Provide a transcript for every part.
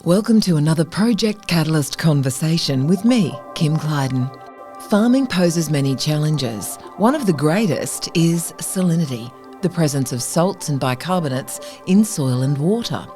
Welcome to another Project Catalyst conversation with me, Kim Clyden. Farming poses many challenges. One of the greatest is salinity, the presence of salts and bicarbonates in soil and water.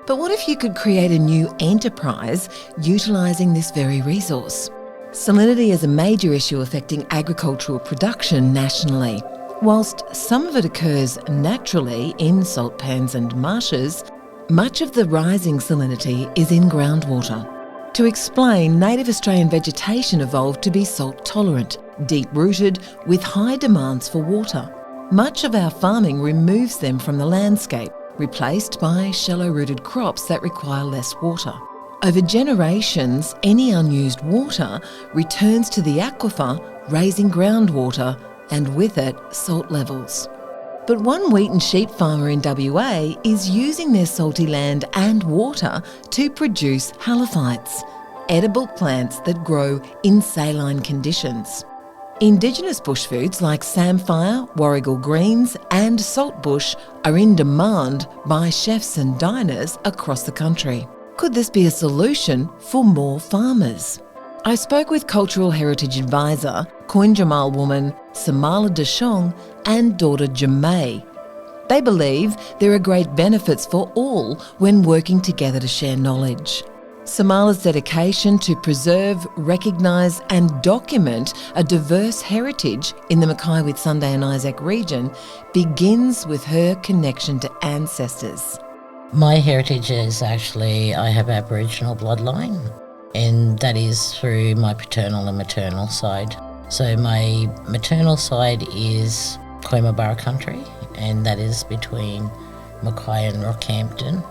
But what if you could create a new enterprise utilising this very resource? Salinity is a major issue affecting agricultural production nationally. Whilst some of it occurs naturally in salt pans and marshes, much of the rising salinity is in groundwater. To explain, native Australian vegetation evolved to be salt-tolerant, deep-rooted, with high demands for water. Much of our farming removes them from the landscape, replaced by shallow-rooted crops that require less water. Over generations, any unused water returns to the aquifer, raising groundwater, and with it, salt levels. But one wheat and sheep farmer in WA is using their salty land and water to produce halophytes, edible plants that grow in saline conditions. Indigenous bush foods like Samphire, Warragul greens and saltbush are in demand by chefs and diners across the country. Could this be a solution for more farmers? I spoke with Cultural Heritage Advisor, Koinjmal woman Samarla Deshong and daughter Jamay. They believe there are great benefits for all when working together to share knowledge. Samarla's dedication to preserve, recognise and document a diverse heritage in the Mackay with Sunday and Isaac region begins with her connection to ancestors. My heritage is actually, I have Aboriginal bloodline, and that is through my paternal and maternal side. So my maternal side is Koinjmal country, and that is between Mackay and Rockhampton.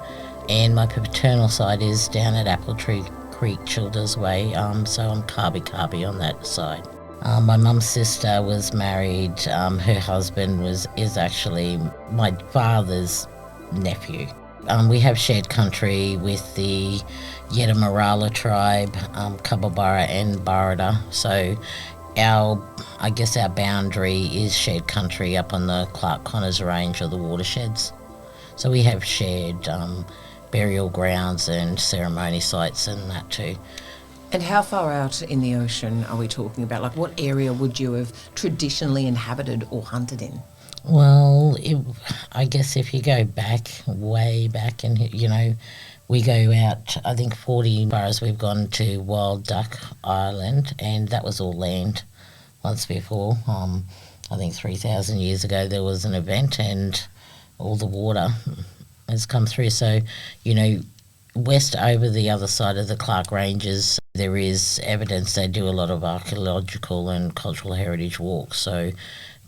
And my paternal side is down at Appletree Creek, Childers Way, so I'm Kabi on that side. My mum's sister was married, her husband is actually my father's nephew. We have shared country with the Yedda tribe, Kababara and Barada. So our boundary is shared country up on the Clark Connors range of the watersheds. So we have shared burial grounds and ceremony sites and that too. And how far out in the ocean are we talking about? Like, what area would you have traditionally inhabited or hunted in? Well, I guess if you go way back, and we go out, I think 40 bars we've gone to Wild Duck Island, and that was all land once before. I think 3,000 years ago there was an event and all the water has come through. So, west over the other side of the Clark Ranges, there is evidence. They do a lot of archaeological and cultural heritage walks. So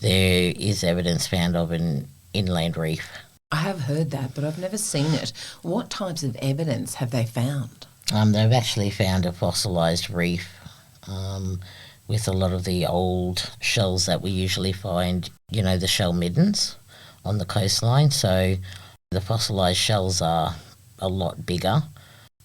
there is evidence found of an inland reef. I have heard that, but I've never seen it. What types of evidence have they found? They've actually found a fossilised reef with a lot of the old shells that we usually find, the shell middens on the coastline. So the fossilised shells are a lot bigger,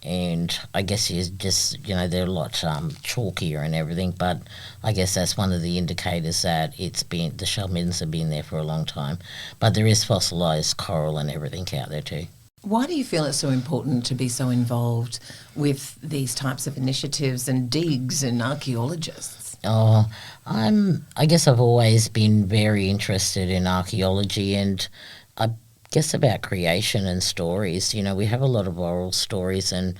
and I guess you just, they're a lot chalkier and everything, but I guess that's one of the indicators that the shell middens have been there for a long time. But there is fossilised coral and everything out there too. Why do you feel it's so important to be so involved with these types of initiatives and digs and archaeologists? I guess I've always been very interested in archaeology, and I guess about creation and stories. We have a lot of oral stories and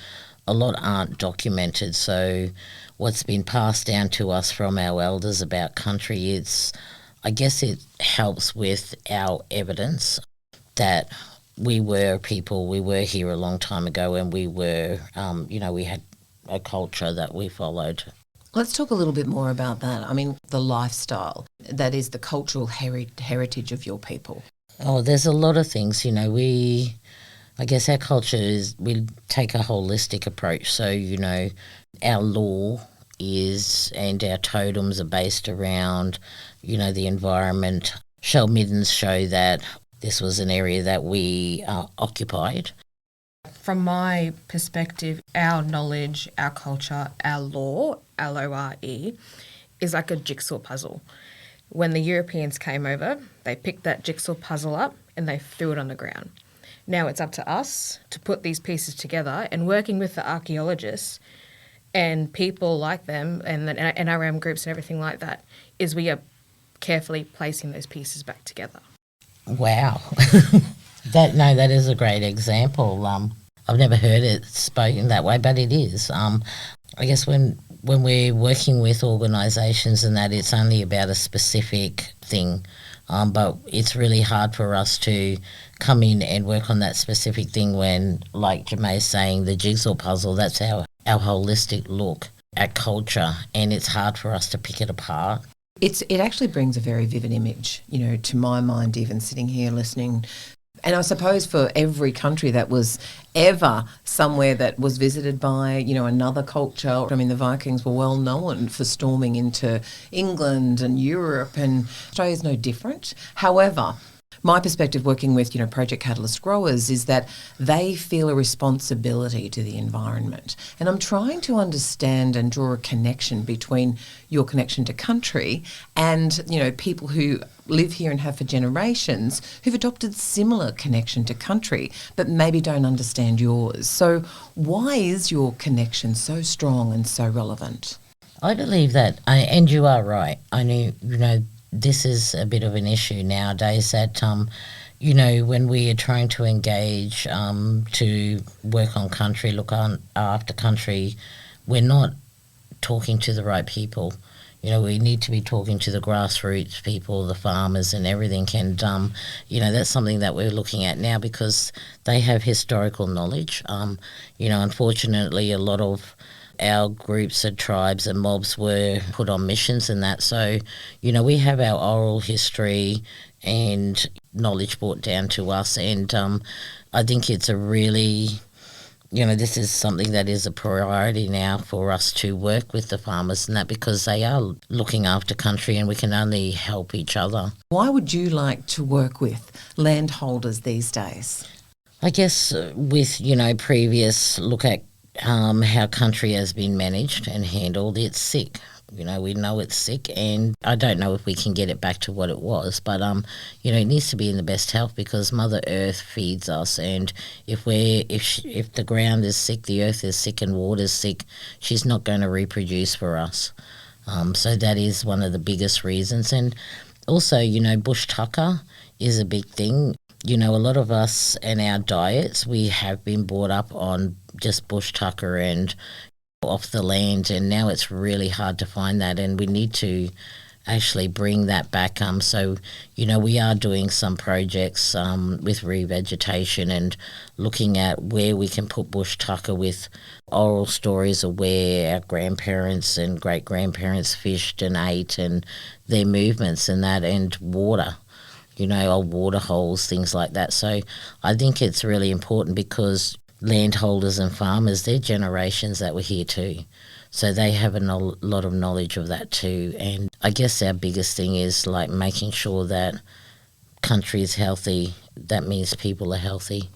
a lot aren't documented. So what's been passed down to us from our elders about country, I guess it helps with our evidence that we were people, we were here a long time ago, and we were, we had a culture that we followed. Let's talk a little bit more about that. I mean, the lifestyle, that is the cultural heritage of your people. Oh, there's a lot of things, I guess our culture is, we take a holistic approach. So, our law is, and our totems are based around, the environment. Shell middens show that this was an area that we occupied. From my perspective, our knowledge, our culture, our law, L-O-R-E, is like a jigsaw puzzle. When the Europeans came over, they picked that jigsaw puzzle up and they threw it on the ground. Now it's up to us to put these pieces together, and working with the archaeologists and people like them and the NRM groups and everything like that, is we are carefully placing those pieces back together. Wow. That is a great example. I've never heard it spoken that way, but it is. I guess when we're working with organisations and that, it's only about a specific thing, but it's really hard for us to come in and work on that specific thing when, like Jamay's saying, the jigsaw puzzle, that's our holistic look at culture, and it's hard for us to pick it apart. It actually brings a very vivid image, to my mind, even sitting here listening. And I suppose for every country that was ever somewhere that was visited by, another culture. I mean, the Vikings were well known for storming into England and Europe, and Australia's no different. However, my perspective working with, Project Catalyst growers is that they feel a responsibility to the environment. And I'm trying to understand and draw a connection between your connection to country and, people who live here and have for generations who've adopted similar connection to country but maybe don't understand yours. So why is your connection so strong and so relevant? I believe that, and you are right. I knew, this is a bit of an issue nowadays that, when we are trying to engage to work on country, look on after country, we're not talking to the right people. We need to be talking to the grassroots people, the farmers and everything. And, that's something that we're looking at now because they have historical knowledge. Unfortunately, a lot of our groups and tribes and mobs were put on missions and that. So, we have our oral history and knowledge brought down to us. And I think it's a really, this is something that is a priority now for us to work with the farmers and that because they are looking after country and we can only help each other. Why would you like to work with landholders these days? I guess with, previous look at how country has been managed and handled, it's sick. We know it's sick, and I don't know if we can get it back to what it was, but it needs to be in the best health because Mother Earth feeds us, and if the ground is sick, the earth is sick, and water's sick, she's not going to reproduce for us. So that is one of the biggest reasons, and also bush tucker is a big thing. A lot of us and our diets, we have been brought up on just bush tucker and off the land, and now it's really hard to find that, and we need to actually bring that back. So, we are doing some projects with revegetation and looking at where we can put bush tucker with oral stories of where our grandparents and great-grandparents fished and ate and their movements and that, and water. Old water holes, things like that. So I think it's really important because landholders and farmers, they're generations that were here too. So they have a lot of knowledge of that too. And I guess our biggest thing is like making sure that country is healthy. That means people are healthy.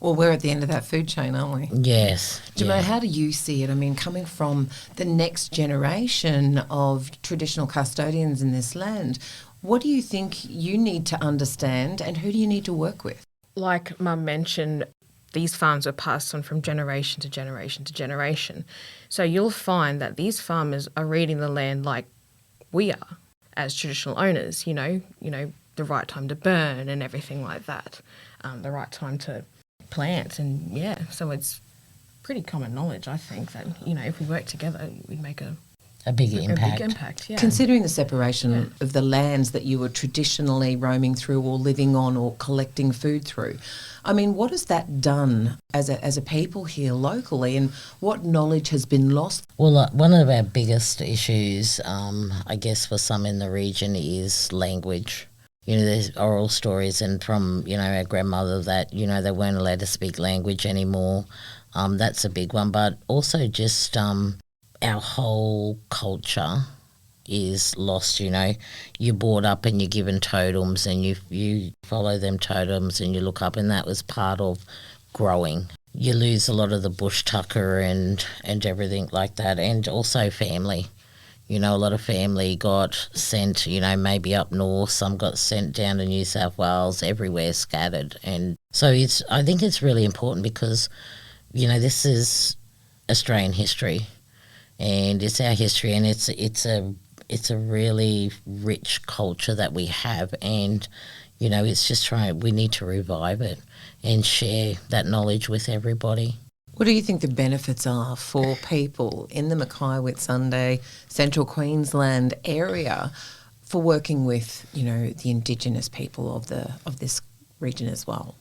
Well, we're at the end of that food chain, aren't we? Yes. Jamay, how do you see it? I mean, coming from the next generation of traditional custodians in this land, what do you think you need to understand and who do you need to work with? Like Mum mentioned, these farms were passed on from generation to generation to generation. So you'll find that these farmers are reading the land like we are as traditional owners, the right time to burn and everything like that, the right time to plant. And so it's pretty common knowledge, I think, that, if we work together, we'd make a big impact. Considering the separation of the lands that you were traditionally roaming through or living on or collecting food through, I mean, what has that done as a people here locally, and what knowledge has been lost? Well, one of our biggest issues, I guess, for some in the region is language. There's oral stories and from, our grandmother that, they weren't allowed to speak language anymore. That's a big one, but also just our whole culture is lost. You're brought up and you're given totems and you follow them totems and you look up, and that was part of growing. You lose a lot of the bush tucker and everything like that, and also family. You know, a lot of family got sent, you know, maybe up north, some got sent down to New South Wales, everywhere scattered. And so I think it's really important because, you know, this is Australian history and it's our history, and it's a really rich culture that we have, and, you know, it's just we need to revive it and share that knowledge with everybody. What do you think the benefits are for people in the Mackay-Whitsunday, Central Queensland area for working with, you know, the Indigenous people of this region as well?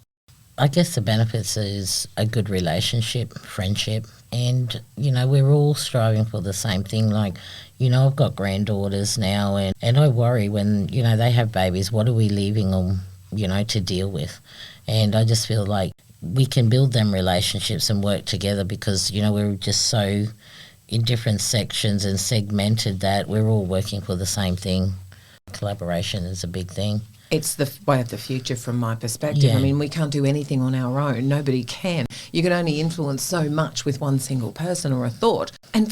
I guess the benefits is a good relationship, friendship, and, you know, we're all striving for the same thing. Like, you know, I've got granddaughters now, and I worry when, you know, they have babies, what are we leaving them, you know, to deal with? And I just feel like we can build them relationships and work together because, you know, we're just so in different sections and segmented that we're all working for the same thing. Collaboration is a big thing. It's the way of the future from my perspective. Yeah. I mean, we can't do anything on our own. Nobody can. You can only influence so much with one single person or a thought. And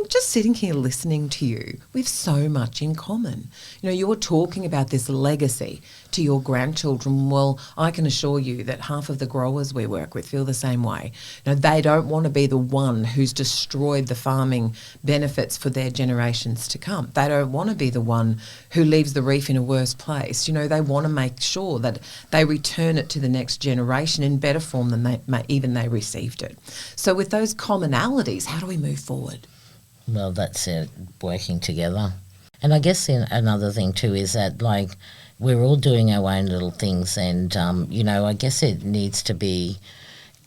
just sitting here listening to you, we have so much in common. You know, you're talking about this legacy to your grandchildren. Well, I can assure you that half of the growers we work with feel the same way. You know, they don't want to be the one who's destroyed the farming benefits for their generations to come. They don't want to be the one who leaves the reef in a worse place. You know, they want to make sure that they return it to the next generation in better form than they received it. So with those commonalities, how do we move forward? Well, that's it, working together. And I guess another thing too is that, like, we're all doing our own little things, and, you know, I guess it needs to be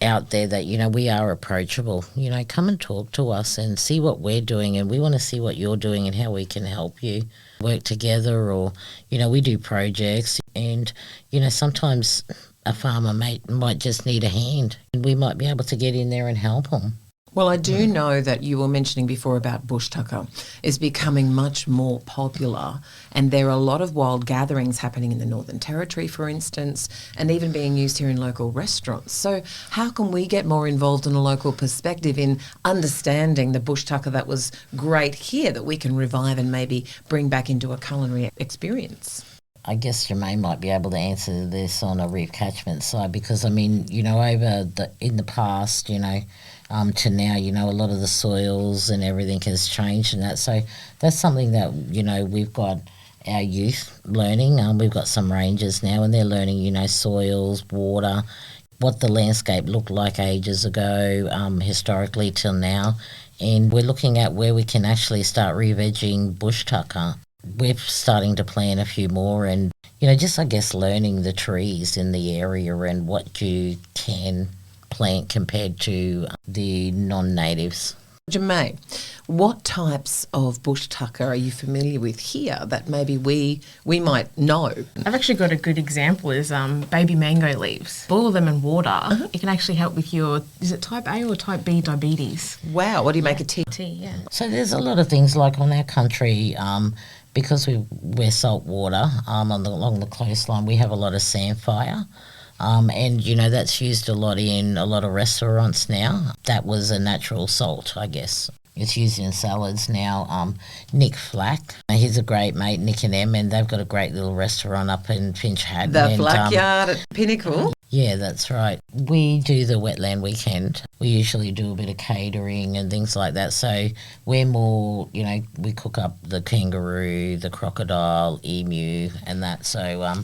out there that, you know, we are approachable. You know, come and talk to us and see what we're doing, and we want to see what you're doing and how we can help you work together. Or, you know, we do projects, and, you know, sometimes a farmer might just need a hand, and we might be able to get in there and help them. Well, I do know that you were mentioning before about bush tucker is becoming much more popular, and there are a lot of wild gatherings happening in the Northern Territory, for instance, and even being used here in local restaurants. So how can we get more involved in a local perspective in understanding the bush tucker that was great here that we can revive and maybe bring back into a culinary experience? I guess Jamay might be able to answer this on a reef catchment side because, I mean, you know, in the past, you know, to now, you know, a lot of the soils and everything has changed and that. So that's something that, you know, we've got our youth learning. We've got some rangers now and they're learning, you know, soils, water, what the landscape looked like ages ago, historically till now. And we're looking at where we can actually start re-vegging bush tucker. We're starting to plan a few more and, you know, just, I guess, learning the trees in the area and what you can plant compared to the non-natives. Jamay, what types of bush tucker are you familiar with here that maybe we might know? I've actually got a good example is baby mango leaves. Boil them in water. It can actually help with your, is it type A or type B diabetes? Wow, what do you make a tea? Tea, yeah. So there's a lot of things like on our country, because we're salt water along the coastline, we have a lot of Samphire. And, you know, that's used a lot in a lot of restaurants now. That was a natural salt, I guess. It's used in salads now. Nick Flack, he's a great mate, Nick and Em, and they've got a great little restaurant up in Finch Haddon. The Flack Yard at Pinnacle. Yeah, that's right. We do the wetland weekend. We usually do a bit of catering and things like that. So we're more, you know, we cook up the kangaroo, the crocodile, emu and that. So,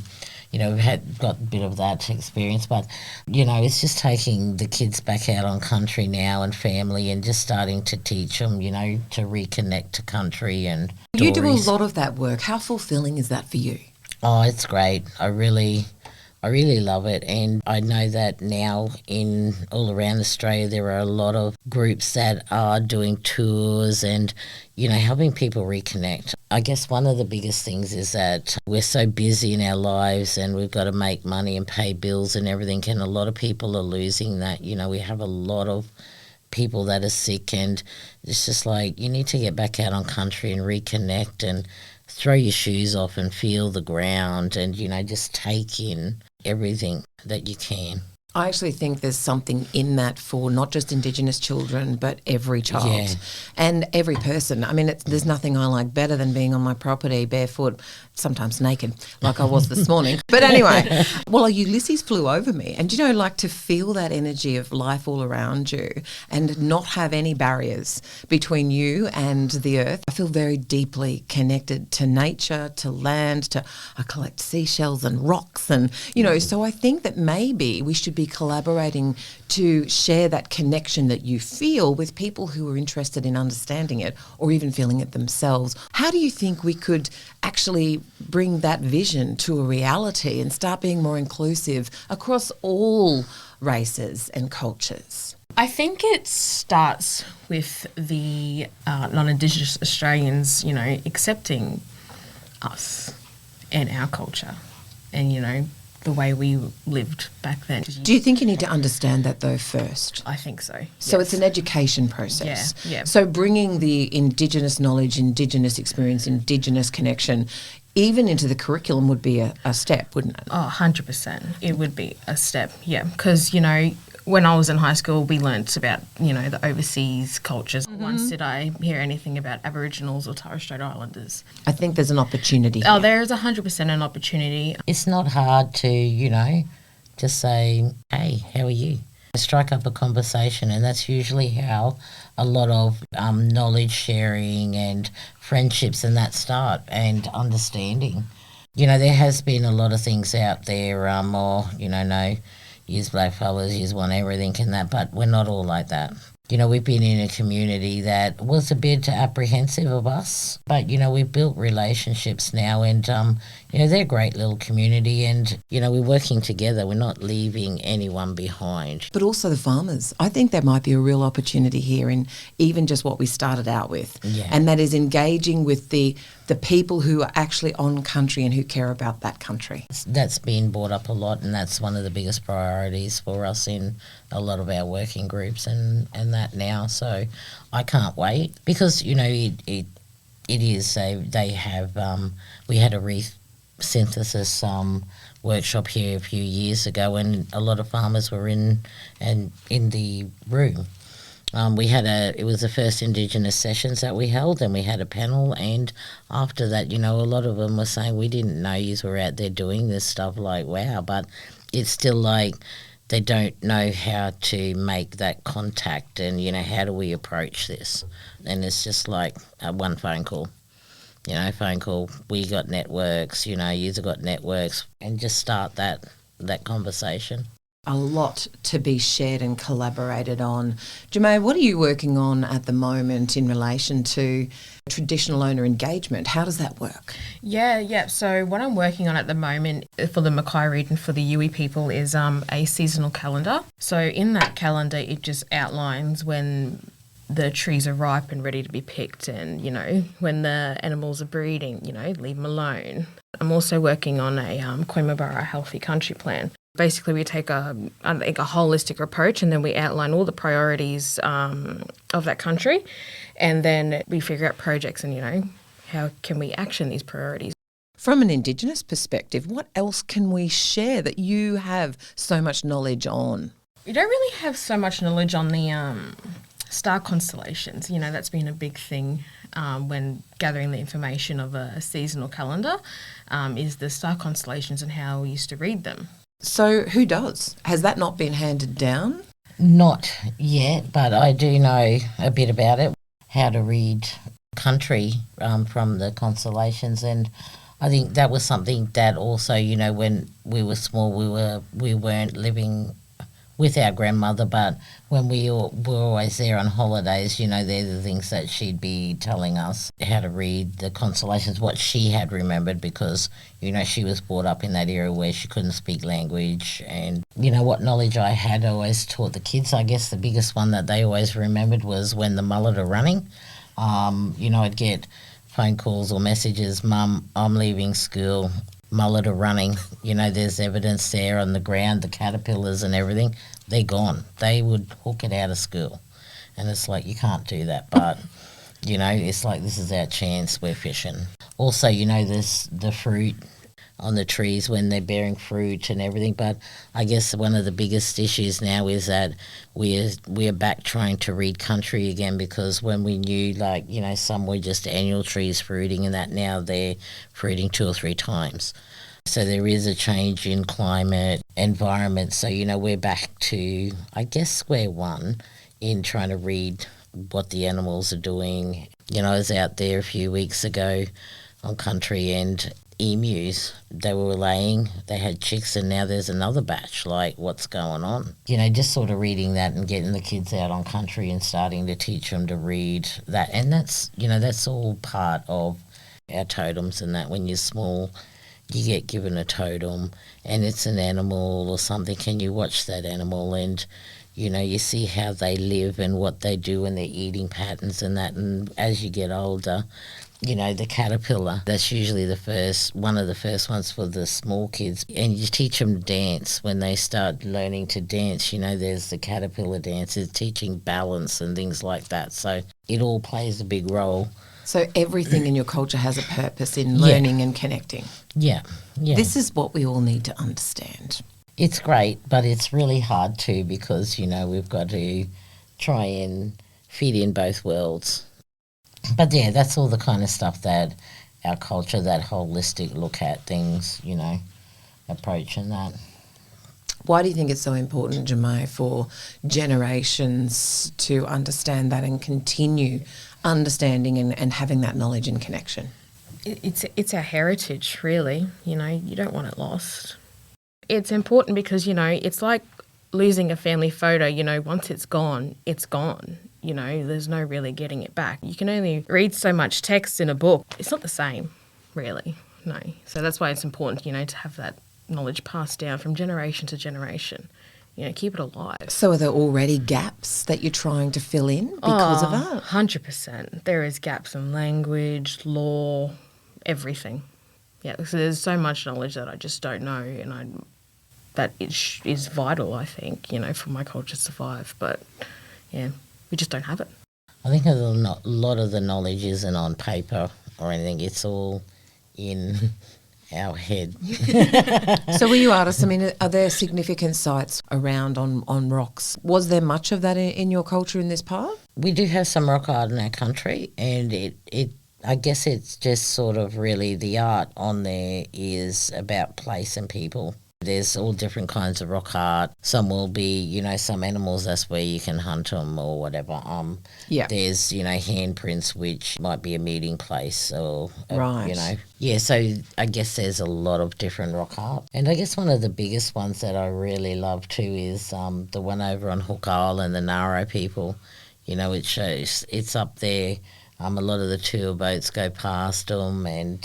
you know, we've got a bit of that experience. But, you know, it's just taking the kids back out on country now and family and just starting to teach them, you know, to reconnect to country and You stories. do a lot of that work. How fulfilling is that for you? Oh, it's great. I really love it, and I know that now in all around Australia there are a lot of groups that are doing tours and, you know, helping people reconnect. I guess one of the biggest things is that we're so busy in our lives and we've got to make money and pay bills and everything, and a lot of people are losing that. You know, we have a lot of people that are sick, and it's just like you need to get back out on country and reconnect and throw your shoes off and feel the ground and, you know, just take in everything that you can. I actually think there's something in that for not just Indigenous children, but every child and every person. I mean, there's nothing I like better than being on my property barefoot, sometimes naked, like I was this morning. But anyway, well, Ulysses flew over me. And, like to feel that energy of life all around you and not have any barriers between you and the earth. I feel very deeply connected to nature, to land, I collect seashells and rocks and, so I think that maybe we should be collaborating to share that connection that you feel with people who are interested in understanding it or even feeling it themselves. How do you think we could actually bring that vision to a reality and start being more inclusive across all races and cultures? I think it starts with the non-Indigenous Australians, accepting us and our culture and, the way we lived back then. Do you think you need to understand that though first? I think so. So yes. It's an education process. Yeah. So bringing the Indigenous knowledge, Indigenous experience, Indigenous connection even into the curriculum would be a step, wouldn't it? Oh, 100%. It would be a step, yeah. Because, when I was in high school, we learnt about, the overseas cultures. Once did I hear anything about Aboriginals or Torres Strait Islanders. I think there's an opportunity Oh, here. there is 100% an opportunity. It's not hard to, just say, hey, how are you? Strike up a conversation, and that's usually how a lot of knowledge sharing and friendships and that start, and understanding. There has been a lot of things out there, no, use black fellas, use one everything and that, but we're not all like that. We've been in a community that was a bit apprehensive of us, but, we've built relationships now and, they're a great little community and, we're working together. We're not leaving anyone behind. But also the farmers. I think there might be a real opportunity here in even just what we started out with. Yeah. And that is engaging with the people who are actually on country and who care about that country. That's been brought up a lot, and that's one of the biggest priorities for us in a lot of our working groups and that now. So I can't wait because, it is, they have, we had a synthesis workshop here a few years ago, and a lot of farmers were in the room. It was the first Indigenous sessions that we held, and we had a panel, and after that, a lot of them were saying, we didn't know you were out there doing this stuff, like, wow, but it's still like they don't know how to make that contact and, how do we approach this? And it's just like one phone call. We got networks, you've got networks, and just start that conversation. A lot to be shared and collaborated on. Jamay, what are you working on at the moment in relation to traditional owner engagement? How does that work? Yeah. So what I'm working on at the moment for the Mackay region for the Yui people is a seasonal calendar. So in that calendar, it just outlines when the trees are ripe and ready to be picked and, when the animals are breeding, leave them alone. I'm also working on a Koinjmal healthy country plan. Basically, we take a holistic approach and then we outline all the priorities of that country, and then we figure out projects and, how can we action these priorities. From an Indigenous perspective, what else can we share that you have so much knowledge on? We don't really have so much knowledge on the star constellations. That's been a big thing when gathering the information of a seasonal calendar, is the star constellations and how we used to read them. So who does? Has that not been handed down? Not yet, but I do know a bit about it, how to read country from the constellallations, and I think that was something that also, when we were small, we weren't living with our grandmother, but when we were always there on holidays, they're the things that she'd be telling us, how to read the constellations, what she had remembered, because, she was brought up in that era where she couldn't speak language. And, what knowledge I had always taught the kids, I guess the biggest one that they always remembered was when the mullet are running. I'd get phone calls or messages, Mum, I'm leaving school, mullet are running, there's evidence there on the ground, the caterpillars and everything, they're gone. They would hook it out of school. And it's like, you can't do that, but, it's like, this is our chance, we're fishing. Also, there's the fruit on the trees when they're bearing fruit and everything. But I guess one of the biggest issues now is that we're back trying to read country again, because when we knew, like, you know, some were just annual trees fruiting and that now they're fruiting 2 or 3 times. So there is a change in climate, environment. So, you know, we're back to, I guess, square one in trying to read what the animals are doing. You know, I was out there a few weeks ago on country, and emus, they were laying, they had chicks, and now there's another batch. Like, what's going on? You know, just sort of reading that and getting the kids out on country and starting to teach them to read that. And that's, you know, that's all part of our totems, and that when you're small, you get given a totem and it's an animal or something, and you watch that animal and, you know, you see how they live and what they do and their eating patterns and that. And as you get older, you know, the caterpillar, that's usually one of the first ones for the small kids. And you teach them to dance. When they start learning to dance, you know, there's the caterpillar dances, teaching balance and things like that. So it all plays a big role. So everything in your culture has a purpose in learning and connecting. Yeah. This is what we all need to understand. It's great, but it's really hard too, because, you know, we've got to try and fit in both worlds. But yeah, that's all the kind of stuff that our culture, that holistic look at things, you know, approach and that. Why do you think it's so important, Jamay, for generations to understand that and continue understanding and having that knowledge and connection? It's our heritage, really. You know, you don't want it lost. It's important because, you know, it's like losing a family photo. You know, once it's gone, it's gone. You know, there's no really getting it back. You can only read so much text in a book. It's not the same, really, no. So that's why it's important, you know, to have that knowledge passed down from generation to generation. You know, keep it alive. So are there already gaps that you're trying to fill in because of that? 100%. There is gaps in language, law, everything. Yeah, so there's so much knowledge that I just don't know, and that is vital, I think, you know, for my culture to survive. But, yeah, we just don't have it. I think a lot of the knowledge isn't on paper or anything. It's all in our head. So were you artists? I mean, are there significant sites around on rocks? Was there much of that in your culture in this part? We do have some rock art in our country, and it I guess it's just sort of really the art on there is about place and people. There's all different kinds of rock art. Some will be, you know, some animals, that's where you can hunt them or whatever. There's, you know, handprints, which might be a meeting place or, right. You know. Yeah, so I guess there's a lot of different rock art. And I guess one of the biggest ones that I really love too is the one over on Hook Island, the Naro people. You know, it shows, it's up there. A lot of the tour boats go past them and,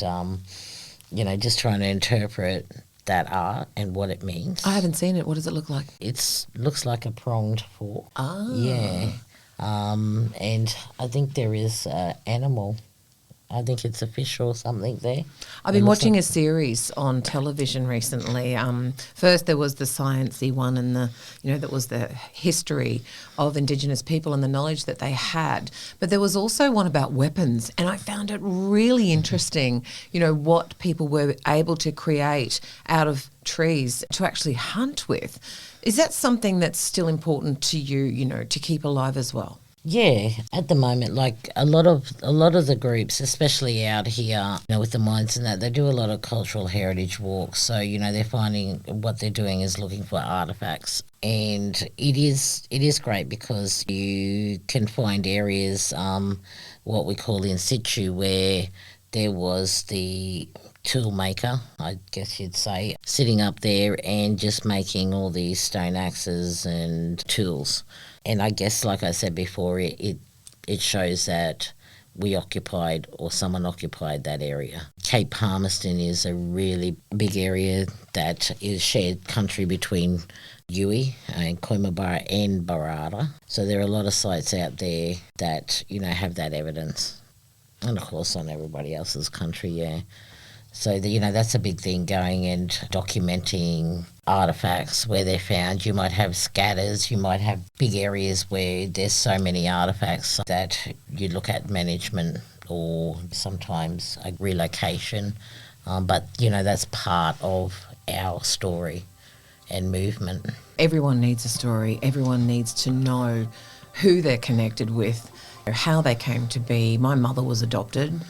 you know, just trying to interpret that art and what it means. I haven't seen it. What does it look like? It looks like a pronged fork. Ah. Yeah. And I think there is an animal. I think it's a fish or something there. I've been watching a series on television recently. First there was the sciencey one, and that was the history of Indigenous people and the knowledge that they had. But there was also one about weapons, and I found it really interesting, you know, what people were able to create out of trees to actually hunt with. Is that something that's still important to you, you know, to keep alive as well? Yeah, at the moment, like a lot of the groups, especially out here, you know, with the mines and that, they do a lot of cultural heritage walks. So, you know, they're finding what they're doing is looking for artifacts, and it is great because you can find areas, what we call in situ, where there was the tool maker, I guess you'd say, sitting up there and just making all these stone axes and tools. And I guess, like I said before, it shows that we occupied or someone occupied that area. Cape Palmerston is a really big area that is shared country between Yui and Koinjmal and Barada. So there are a lot of sites out there that, you know, have that evidence. And of course on everybody else's country, yeah. So, you know, that's a big thing, going and documenting artefacts where they're found. You might have scatters, you might have big areas where there's so many artefacts that you look at management or sometimes a relocation But, that's part of our story and movement. Everyone needs a story. Everyone needs to know who they're connected with, how they came to be. My mother was adopted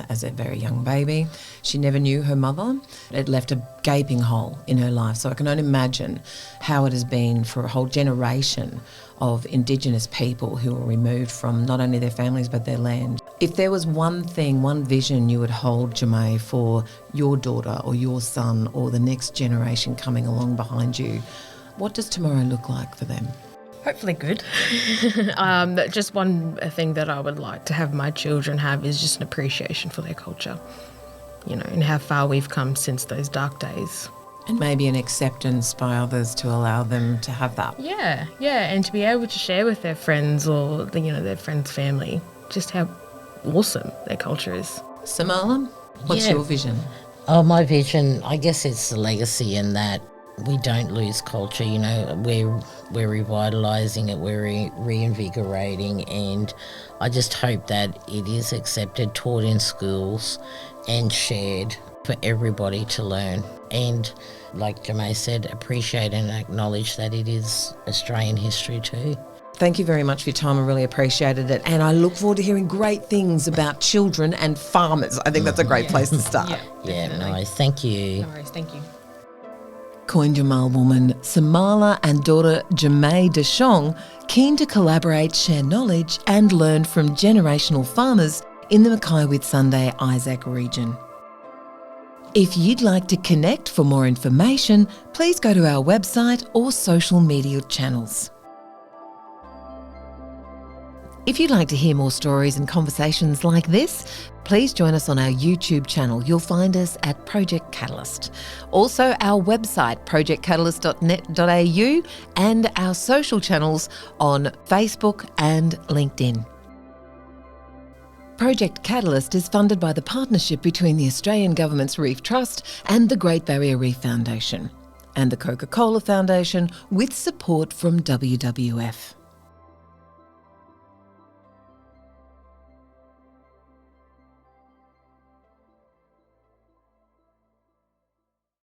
as a very young baby. She never knew her mother. It left a gaping hole in her life. So I can only imagine how it has been for a whole generation of Indigenous people who were removed from not only their families but their land. If there was one thing, one vision you would hold, Jamay, for your daughter or your son or the next generation coming along behind you, what does tomorrow look like for them? Hopefully good. Just one thing that I would like to have my children have is just an appreciation for their culture, and how far we've come since those dark days. And maybe an acceptance by others to allow them to have that. Yeah, and to be able to share with their friends or, their friends' family just how awesome their culture is. Samarla, what's your vision? Oh, my vision, I guess it's the legacy in that we don't lose culture, we're revitalising it, we're reinvigorating, and I just hope that it is accepted, taught in schools and shared for everybody to learn. And like Jamay said, appreciate and acknowledge that it is Australian history too. Thank you very much for your time. I really appreciated it. And I look forward to hearing great things about children and farmers. I think that's a great place to start. Nice. Thank you. No worries, thank you. Koinjmal woman Samarla and daughter Samarla Deshong keen to collaborate, share knowledge and learn from generational farmers in the Mackay-Whitsunday Isaac region. If you'd like to connect for more information, please go to our website or social media channels. If you'd like to hear more stories and conversations like this, please join us on our YouTube channel. You'll find us at Project Catalyst. Also, our website, projectcatalyst.net.au, and our social channels on Facebook and LinkedIn. Project Catalyst is funded by the partnership between the Australian Government's Reef Trust and the Great Barrier Reef Foundation, and the Coca-Cola Foundation with support from WWF.